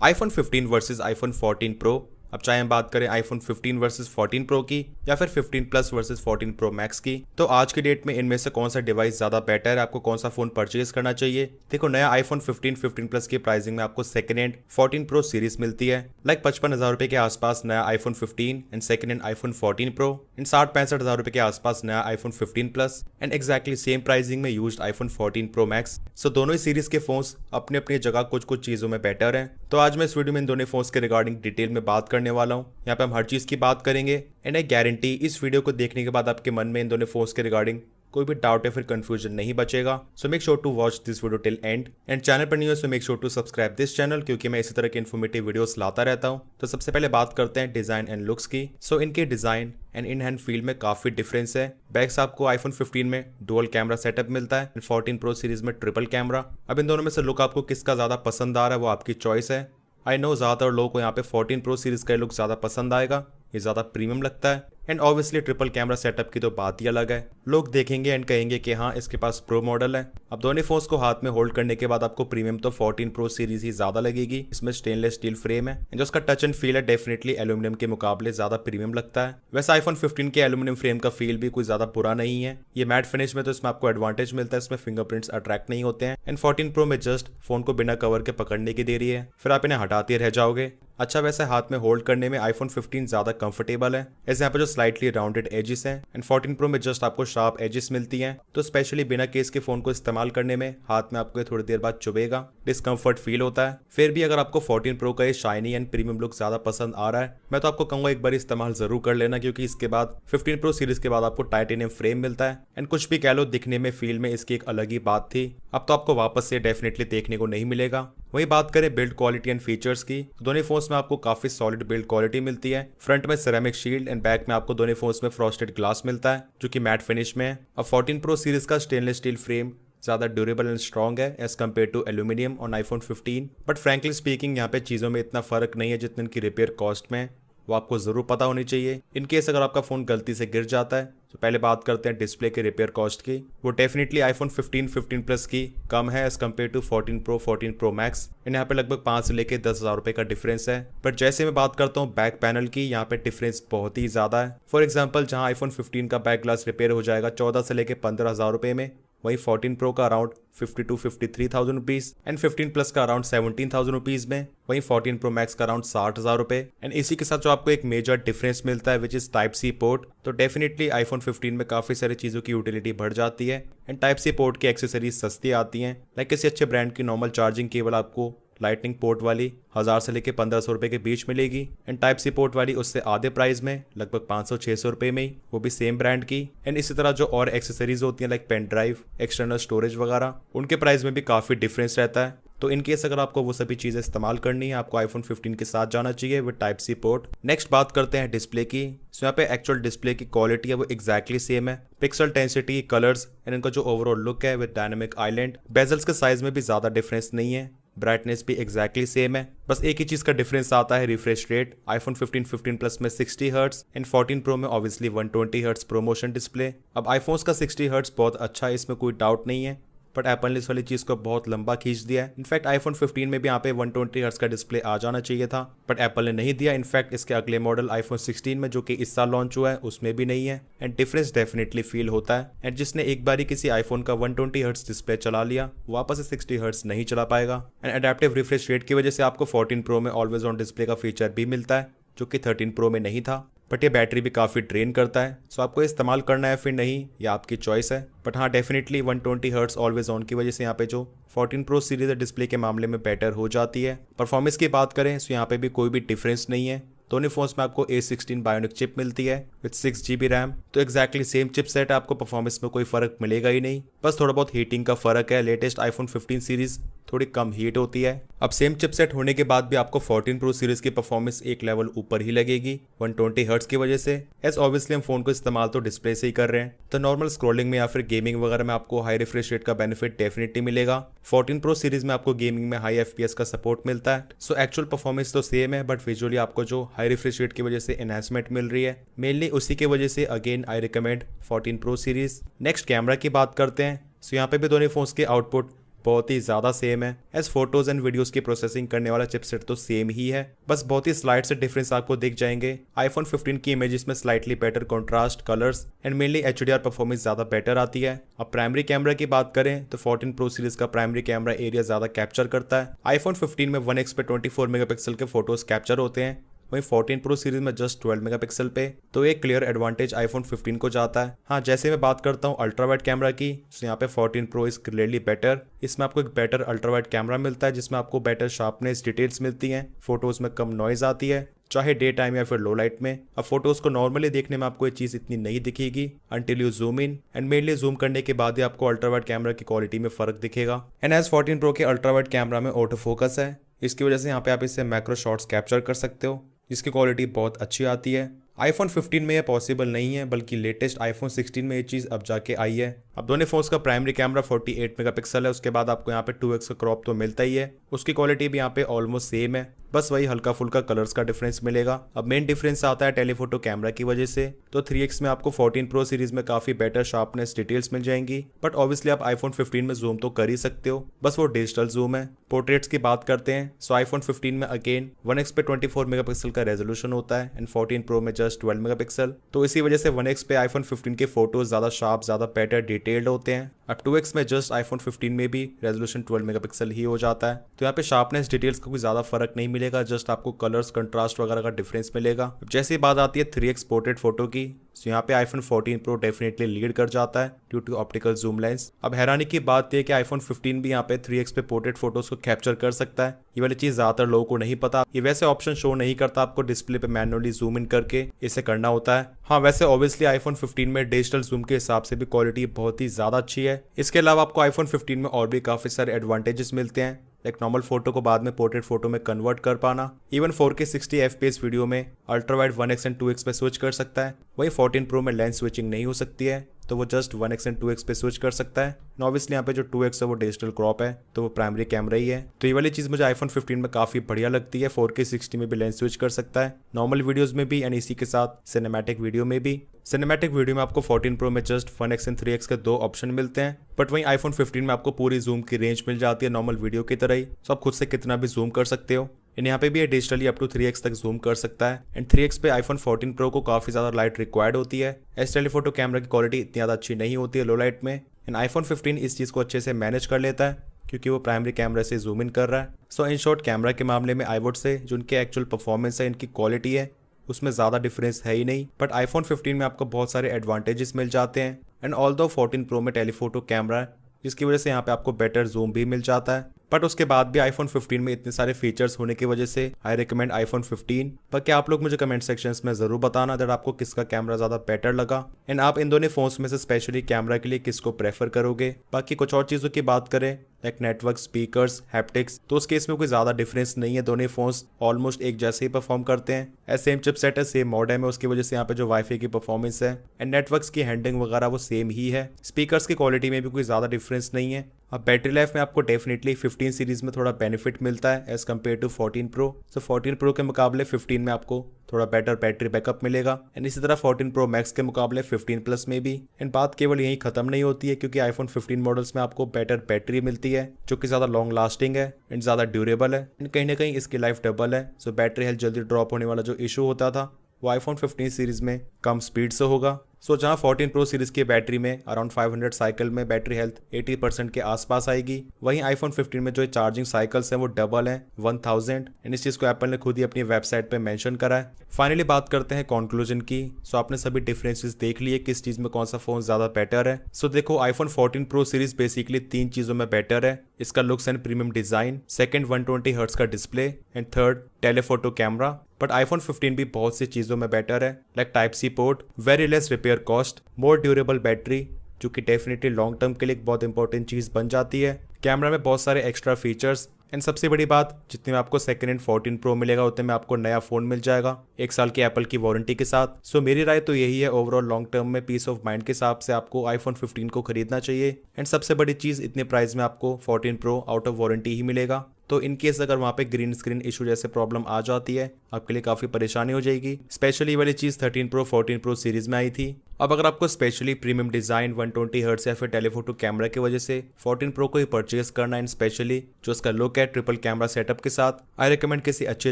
IPhone 15 versus iPhone 14 pro. अब चाहे हम बात करें आईफोन 15 वर्सेस 14 प्रो की या फिर 15 प्लस वर्सेस 14 प्रो मैक्स की, तो आज की डेट में इनमें से कौन सा डिवाइस ज्यादा बेटर है, आपको कौन सा फोन परचेज करना चाहिए। देखो, नया आईफोन 15 15 प्लस की प्राइसिंग में आपको सेकंड हैंड 14 प्रो सीरीज मिलती है, लाइक 55,000 रुपए के आसपास नया iPhone 15 and second hand iPhone 14 pro and 60-65,000 रुपए के आसपास नया iPhone 15 plus and exactly same pricing में यूज्ड आईफोन 14 प्रो मैक्स। सो दोनों ही सीरीज के फोन्स अपनी अपनी जगह कुछ कुछ चीजों में बेटर हैं। तो आज मैं इस वीडियो में इन दोनों फोन्स के रिगार्डिंग डिटेल में बात करने वाला हूँ। यहाँ पे हम हर चीज की बात करेंगे एंड आई गारंटी इस वीडियो को देखने के बाद आपके मन में इन दोनों फोन्स के रिगार्डिंग कोई भी डाउट या फिर कंफ्यूजन नहीं बचेगा। So make sure to watch this video till end channel पर नहीं हो so make sure to subscribe this channel, क्योंकि मैं इसी तरह के इन्फॉर्मेटिव वीडियोस लाता रहता हूँ। तो सबसे पहले बात करते हैं डिजाइन एंड लुक्स की। सो इनके design and in hand feel में काफी डिफरेंस है। बैक्स आपको आईफोन 15 में डुअल कैमरा सेटअप मिलता है एंड 14 प्रो सीरीज में ट्रिपल कैमरा। अब इन दोनों में से लुक आपको किसका ज्यादा पसंद आ रहा है वो आपकी चॉइस है। आई नो ज्यादातर लोगों को यहाँ पे 14 प्रो सीरीज का लुक ज्यादा पसंद आएगा, ये ज्यादा प्रीमियम लगता है and obviously triple camera setup की तो बात ही अलग है। लोग देखेंगे एंड कहेंगे कि हाँ इसके पास प्रो मॉडल है। अब दोनों फोन्स को हाथ में होल्ड करने के बाद आपको प्रीमियम तो 14 प्रो सीरीज ही ज्यादा लगेगी। इसमें स्टेनलेस स्टील फ्रेम है जो उसका टच एंड फील है डेफिनेटली एल्यूमिनियम के मुकाबले ज्यादा प्रीमियम लगता है। वैसे आईफोन 15 के एल्यूमिनियम फ्रेम का फील भी कोई ज्यादा बुरा नहीं है। ये मैट फिनिश में तो इसमें आपको एडवांटेज मिलता है, इसमें फिंगरप्रिंट्स अट्रैक्ट नहीं होते हैं एंड 14 प्रो में जस्ट फोन को बिना कवर के पकड़ने की देरी है, फिर आप इन्हें हटाते रह जाओगे। अच्छा, वैसे हाथ में होल्ड करने में आईफोन 15 ज्यादा कंफर्टेबल है, ऐसे यहाँ पे जो स्लाइटली राउंडेड एजेस हैं एंड 14 प्रो में जस्ट आपको शार्प एजेस मिलती हैं, तो स्पेशली बिना केस के फोन को इस्तेमाल करने में हाथ में आपको ये थोड़ी देर बाद चुभेगा, डिस्कम्फर्ट फील होता है। फिर भी अगर आपको 14 प्रो का ये शाइनी एंड प्रीमियम लुक ज्यादा पसंद आ रहा है, मैं तो आपको कहूंगा एक बार इस्तेमाल जरूर कर लेना, क्योंकि इसके बाद 15 प्रो सीरीज के बाद आपको टाइटेनियम फ्रेम मिलता है एंड कुछ भी कह लो दिखने में फील में इसकी एक अलग ही बात थी, अब तो आपको वापस से डेफिनेटली देखने को नहीं मिलेगा। वही बात करें बिल्ड क्वालिटी एंड फीचर्स की, दोनों फोन्स में आपको काफी सॉलिड बिल्ड क्वालिटी मिलती है। फ्रंट में सिरेमिक शील्ड एंड बैक में आपको दोनों फोन्स में फ्रॉस्टेड ग्लास मिलता है जो कि मैट फिनिश में है। अब 14 प्रो सीरीज का स्टेनलेस स्टील फ्रेम ज्यादा ड्यूरेबल एंड स्ट्रॉन्ग है as compare to aluminium on iPhone 15, but frankly speaking यहाँ पे चीजों में इतना फर्क नहीं है जितने इनकी रिपेयर कॉस्ट में है, वो आपको जरूर पता होनी चाहिए। इन केस अगर आपका फोन गलती से गिर जाता है तो पहले बात करते हैं डिस्प्ले के रिपेयर कॉस्ट की। वो डेफिनेटली आईफोन 15 15 प्लस की कम है as compare to 14 pro 14 pro max. इन यहाँ पे लगभग 5 से लेके 10,000 रुपए का डिफरेंस है, बट जैसे मैं बात करता हूँ बैक पैनल की, यहाँ पे डिफरेंस बहुत ही ज्यादा है। फॉर एग्जाम्पल, जहाँ आईफोन 15 का बैक ग्लास रिपेयर हो जाएगा 14 से लेके 15,000 रुपए में, वही 14 प्रो का अराउंड 52-53,000 रुपीज एंड 15 प्लस का अराउंड 17,000 रुपीज में, वही 14 प्रो मैक्स का अराउंड 60,000 रुपए। एंड इसी के साथ जो आपको एक मेजर डिफरेंस मिलता है which is type C port, तो डेफिनेटली आईफोन 15 में काफी सारी चीजों की यूटिलिटी बढ़ जाती है एंड टाइप सी पोर्ट की एक्सेसरीज सस्ती आती हैं, लाइक किसी अच्छे ब्रांड की नॉर्मल चार्जिंग केबल आपको लाइटनिंग पोर्ट वाली 1000 से लेके 1500 रुपए के बीच मिलेगी एंड टाइप सी पोर्ट वाली उससे आधे प्राइस में लगभग 500-600 रुपए में ही, वो भी सेम ब्रांड की। एंड इसी तरह जो और एक्सेसरीज होती हैं like pen drive, external storage वगैरह, उनके प्राइस में भी काफी डिफरेंस रहता है। तो इन केस अगर आपको वो सभी चीजें इस्तेमाल करनी है, आपको आईफोन 15 के साथ जाना चाहिए with type C port. Next बात करते हैं डिस्प्ले की। सो यहाँ पे एक्चुअल डिस्प्ले की क्वालिटी है वो एक्जैक्टली सेम है। पिक्सल डेंसिटी, कलर्स एंड इनका जो ओवरऑल लुक है विद डायनामिक आइलैंड, बेजल्स के साइज में भी ज्यादा डिफरेंस नहीं है, ब्राइटनेस भी एक्जैक्टली सेम है। बस एक ही चीज का डिफरेंस आता है रिफ्रेश रेट। आईफोन 15 15 प्लस में 60 हर्ट्ज एंड 14 प्रो में ऑब्वियसली 120 हर्ट्ज प्रोमोशन डिस्प्ले। अब आईफोन्स का 60 हर्ट्ज बहुत अच्छा है, इसमें कोई डाउट नहीं है, बट एप्पल ने इस वाली चीज को बहुत लंबा खींच दिया है। इनफैक्ट आईफोन 15 में भी यहाँ पे 120 हर्ट्ज का डिस्प्ले आ जाना चाहिए था, बट एप्पल ने नहीं दिया। इनफैक्ट इसके अगले मॉडल आईफोन 16 में जो कि इस साल लॉन्च हुआ है उसमें भी नहीं है एंड डिफरेंस डेफिनेटली फील होता है। एंड जिसने एक बारी किसी आईफोन का 120 हर्ट्ज डिस्प्ले चला लिया वापस से 60 हर्ट्ज नहीं चला पाएगा। एंड अडेप्टिव रिफ्रेश रेट की वजह से आपको 14 प्रो में ऑलवेज ऑन डिस्प्ले का फीचर भी मिलता है जो कि 13 प्रो में नहीं था, बट ये बैटरी भी काफ़ी ड्रेन करता है। सो आपको इस्तेमाल करना है फिर नहीं, ये आपकी चॉइस है। बट हाँ, डेफिनेटली 120 हर्ट्ज ऑलवेज ऑन की वजह से यहाँ पे जो 14 प्रो सीरीज डिस्प्ले के मामले में बेटर हो जाती है। परफॉर्मेंस की बात करें तो यहाँ पे भी कोई भी डिफरेंस नहीं है। दोनों फोन्स में आपको A16 बायोनिक चिप मिलती है विद 6 GB रैम, तो एक्जैक्टली सेम चिप सेट है, आपको परफॉर्मेंस में कोई फर्क मिलेगा ही नहीं, बस थोड़ा बहुत हीटिंग का फर्क है। लेटेस्ट आईफोन 15 सीरीज थोड़ी कम हीट होती है। अब सेम चिपसेट होने के बाद भी आपको 14 प्रो सीरीज की परफॉर्मेंस एक लेवल ऊपर ही लगेगी 120 हर्ट्ज की वजह से, एज ऑब्वियसली हम फोन को इस्तेमाल तो डिस्प्ले से ही कर रहे हैं, तो नॉर्मल स्क्रॉलिंग में या फिर गेमिंग वगैरह में आपको हाई रिफ्रेश रेट का बेनिफिट डेफिनेटली मिलेगा। 14 प्रो सीरीज में आपको गेमिंग में हाई FPS का सपोर्ट मिलता है। सो एक्चुअल परफॉर्मेंस तो सेम है, बट विजुअली आपको जो हाई रिफ्रेश रेट की वजह से एनहांसमेंट मिल रही है, मेनली उसी की वजह से again I recommend 14 pro series. Next camera की बात करते हैं। सो यहाँ पे भी दोनों फोन्स के आउटपुट बहुत ही ज़्यादा सेम है। एज फोटोज एंड वीडियोस की प्रोसेसिंग करने वाला चिपसेट तो सेम ही है, बस बहुत ही स्लाइड से डिफरेंस आपको दिख जाएंगे। iPhone 15 की इमेजेस में slightly better contrast, colours and mainly HDR performance ज़्यादा बेटर आती है। अब प्राइमरी कैमरा की बात करें तो 14 Pro सीरीज का प्राइमरी कैमरा एरिया ज़्यादा कैप्चर करता है। iPhone 15 में 1x पे 24 मेगापिक्सल के फोटोज कैप्चर होते हैं, वहीं 14 Pro सीरीज में जस्ट 12 मेगापिक्सल पे, तो एक क्लियर एडवांटेज iPhone 15 को जाता है। हाँ, जैसे मैं बात करता हूँ अल्ट्रा वाइड कैमरा की, तो यहाँ पे 14 Pro इज क्लियरली बेटर। इसमें आपको एक बेटर अल्ट्रा वाइड कैमरा मिलता है जिसमें आपको बेटर शार्पनेस, डिटेल्स मिलती हैं, फोटोज में कम नॉइज आती है, चाहे डे टाइम या फिर लो लाइट में। अब फोटोज को नॉर्मली देखने में आपको ये चीज इतनी नहीं दिखेगी until you zoom in, and mainly zoom करने के बाद ही आपको अल्ट्रा वाइड कैमरा की क्वालिटी में फर्क दिखेगा। एंड एज 14 Pro के अल्ट्रा वाइड कैमरा में ऑटो फोकस है, इसकी वजह से यहाँ पे आप इससे मैक्रो शॉट्स कैप्चर कर सकते हो जिसकी क्वालिटी बहुत अच्छी आती है। iPhone 15 में यह पॉसिबल नहीं है, बल्कि लेटेस्ट iPhone 16 में ये चीज़ अब जाके आई है। अब दोनों फोन्स का प्राइमरी कैमरा 48 मेगापिक्सल है, उसके बाद आपको यहाँ पे 2x का क्रॉप तो मिलता ही है, उसकी क्वालिटी भी यहाँ पे ऑलमोस्ट सेम है, बस वही हल्का फुल्का कलर्स का डिफरेंस मिलेगा। अब मेन डिफरेंस आता है टेलीफोटो कैमरा की वजह से, तो 3x में आपको 14 Pro सीरीज में काफी बेटर शार्पनेस, डिटेल्स मिल जाएंगी, बट ऑब्वियसली आप iPhone 15 में जूम तो कर ही सकते हो, बस वो डिजिटल जूम है। पोर्ट्रेट्स की बात करते हैं, सो iPhone 15 में अगेन 1x पे 24 मेगापिक्सल का रेजोल्यूशन होता है एंड 14 Pro में जस्ट 12 मेगापिक्सल, तो इसी वजह से 1x पे iPhone 15 के फोटोज ज्यादा शार्प, ज्यादा बेटर, डिटेल्ड होते हैं। अब 2x में जस्ट iPhone 15 में भी रेजोल्यूशन 12 मेगापिक्सल ही हो जाता है, तो यहाँ पे शार्पनेस, डिटेल्स का कोई ज्यादा फर्क नहीं मिलेगा, जस्ट आपको कलर्स, कंट्रास्ट वगैरह का डिफरेंस मिलेगा। जैसे बात आती है 3x पोर्ट्रेट फोटो की, तो यहाँ पे iPhone 14 Pro डेफिनेटली लीड कर जाता है due to optical zoom lens. अब हैरानी की बात यह कि iPhone 15 भी यहाँ पे 3x पे पोर्ट्रेट फोटोज को कैप्चर कर सकता है। ये वाली चीज ज्यादातर लोगों को नहीं पता, ये वैसे ऑप्शन शो नहीं करता, आपको डिस्प्ले पे मैनुअली जूम इन करके इसे करना होता है। हाँ, वैसे ऑब्वियसली iPhone 15 में डिजिटल जूम के हिसाब से भी क्वालिटी बहुत ही ज्यादा अच्छी है। इसके अलावा आपको iPhone 15 में और भी काफी सारे एडवांटेजेस मिलते हैं, एक नॉर्मल फोटो को बाद में पोर्ट्रेट फोटो में कन्वर्ट कर पाना, इवन 4K 60 FPS वीडियो में ultra wide 1x and 2x पे स्विच कर सकता है। वही 14 Pro में लेंस स्विचिंग नहीं हो सकती है, तो वो जस्ट 1x एंड 2x पे स्विच कर सकता है। ऑब्वियसली यहाँ पे जो 2x है वो डिजिटल क्रॉप है, तो वो प्राइमरी कैमरा ही है, तो ये वाली चीज मुझे iPhone 15 में काफी बढ़िया लगती है। 4K 60 में भी लेंस स्विच कर सकता है, नॉर्मल वीडियोस में भी, एंड इसी के साथ सिनेमैटिक वीडियो में भी। सिनेमैटिक वीडियो में आपको 14 Pro में जस्ट 1x एंड 3x के 2 ऑप्शन मिलते हैं, बट वहीं iPhone 15 में आपको पूरी जूम की रेंज मिल जाती है नॉर्मल वीडियो की तरह ही, तो आप खुद से कितना भी जूम कर सकते हो। एंड यहाँ पे भी डिजिटली अप टू 3x तक जूम कर सकता है, एंड 3x पे iPhone 14 Pro को काफी ज्यादा लाइट रिक्वायर्ड होती है, एज टेलीफोटो कैमरा की क्वालिटी इतनी ज्यादा अच्छी नहीं होती है लो लाइट में, एंड iPhone 15 इस चीज को अच्छे से मैनेज कर लेता है क्योंकि वो प्राइमरी कैमरा से जूम इन कर रहा है। सो इन शॉर्ट, कैमरा के मामले में आई वुड से जो इनके एक्चुअल परफॉर्मेंस है, इनकी क्वालिटी है, उसमें ज़्यादा डिफरेंस है ही नहीं, बट iPhone 15 में आपको बहुत सारे एडवांटेजेस मिल जाते हैं। एंड ऑल्दो 14 Pro में टेलीफोटो कैमरा है, जिसकी वजह से यहाँ पे आपको बेटर जूम भी मिल जाता है, बट उसके बाद भी iPhone 15 में इतने सारे फीचर्स होने की वजह से आई रिकमेंड iPhone 15। पर क्या आप लोग मुझे कमेंट सेक्शंस में जरूर बताना दैट आपको किसका कैमरा ज़्यादा बेटर लगा, एंड आप इन दोनों फोन्स में से स्पेशली कैमरा के लिए किसको प्रेफर करोगे। बाकी कुछ और चीज़ों की बात करें, लाइक नेटवर्क, स्पीकर्स, हैप्टिक्स, तो उस केस में कोई ज़्यादा डिफरेंस नहीं है, दोनों फोन्स ऑलमोस्ट एक जैसे ही परफॉर्म करते हैं। सेम चिपसेट है, सेम मॉडेम है, उसकी वजह से यहाँ पे जो वाईफाई की परफॉर्मेंस है एंड नेटवर्क्स की हैंडलिंग वगैरह वो सेम ही है। स्पीकर्स की क्वालिटी में भी कोई ज़्यादा डिफरेंस नहीं है। अब बैटरी लाइफ में आपको डेफिनेटली 15 सीरीज में थोड़ा बेनिफिट मिलता है एज कम्पेयर टू 14 Pro। सो 14 Pro के मुकाबले 15 में आपको थोड़ा बेटर बैटरी बैकअप मिलेगा, एंड इसी तरह 14 Pro Max के मुकाबले 15 Plus में भी। एंड बात केवल यहीं खत्म नहीं होती है, क्योंकि iPhone 15 मॉडल्स में आपको बेटर बैटरी मिलती है जो कि ज़्यादा लॉन्ग लास्टिंग है एंड ज़्यादा ड्यूरेबल है, एंड कहीं ना कहीं इसकी लाइफ डबल है। सो बैटरी हेल्थ जल्दी ड्रॉप होने वाला जो इशू होता था वो iPhone 15 सीरीज में कम स्पीड से होगा। सो जहां 14 Pro सीरीज की बैटरी में अराउंड 500 साइकिल में बैटरी हेल्थ 80% के आसपास आएगी, वहीं iPhone 15 में जो चार्जिंग साइकिल्स हैं वो डबल हैं, 1000, एंड इस चीज़ को एप्पल ने खुद ही अपनी वेबसाइट पे मेंशन करा है। फाइनली बात करते हैं कंक्लूजन की। सो आपने सभी डिफरेंसेस देख लिए किस चीज़ में कौन सा फोन ज़्यादा बेटर है। सो देखो, iPhone 14 Pro सीरीज बेसिकली 3 चीज़ों में बेटर है, इसका looks and premium design, second 120 hertz का display, and third telephoto camera. But iPhone 15 भी बहुत सी चीज़ों में बेटर है, like type C port, very less repair cost, more durable battery, जो कि डेफिनेटली लॉन्ग टर्म के लिए एक बहुत इंपॉर्टेंट चीज़ बन जाती है, कैमरा में बहुत सारे एक्स्ट्रा फीचर्स, एंड सबसे बड़ी बात, जितने में आपको सेकेंड हैंड 14 Pro मिलेगा उतने में आपको नया फ़ोन मिल जाएगा 1 साल की एप्पल की वारंटी के साथ। सो मेरी राय तो यही है, ओवरऑल लॉन्ग टर्म में पीस ऑफ माइंड के हिसाब से आपको iPhone 15 को खरीदना चाहिए। एंड सबसे बड़ी चीज़, इतने प्राइस में आपको 14 Pro आउट ऑफ वारंटी ही मिलेगा, तो इन केस अगर वहाँ पे ग्रीन स्क्रीन इशू जैसे प्रॉब्लम आ जाती है, आपके लिए काफ़ी परेशानी हो जाएगी। स्पेशली वाली चीज़ 13 Pro 14 Pro सीरीज में आई थी। अब अगर आपको स्पेशली प्रीमियम डिजाइन 120 हर्ट्ज या फिर टेलीफोटो कैमरा की वजह से 14 प्रो को ही परचेज करना है, स्पेशली जो इसका लुक है ट्रिपल कैमरा सेटअप के साथ, आई रिकमेंड किसी अच्छी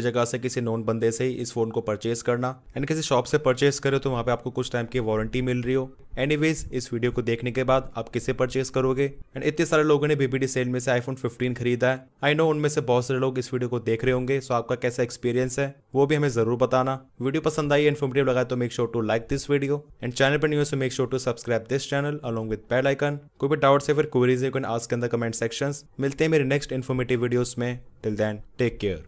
जगह से, किसी नोन बंदे से ही इस फोन को परचेज करना। एंड किसी शॉप से परचेज करो तो वहाँ पे आपको कुछ टाइम की वारंटी मिल रही हो। एनीवेज, इस वीडियो को देखने के बाद आप किसे परचेज करोगे? एंड इतने सारे लोगों ने बीबीडी सेल में से आईफोन 15 खरीदा है। आई नो उनमें से बहुत सारे लोग इस वीडियो को देख रहे होंगे, सो आपका कैसा एक्सपीरियंस है वो भी हमें जरूर बताना। वीडियो पसंद आई, इन्फॉर्मेटिव लगा तो make sure to like this video and channel पर न्यू है make sure to subscribe this channel along with bell icon. कोई भी डाउट्स या फिर क्वेरीज है, you can ask in the comment sections. मिलते हैं मेरे नेक्स्ट इन्फॉर्मेटिव वीडियोस में। Till then take care.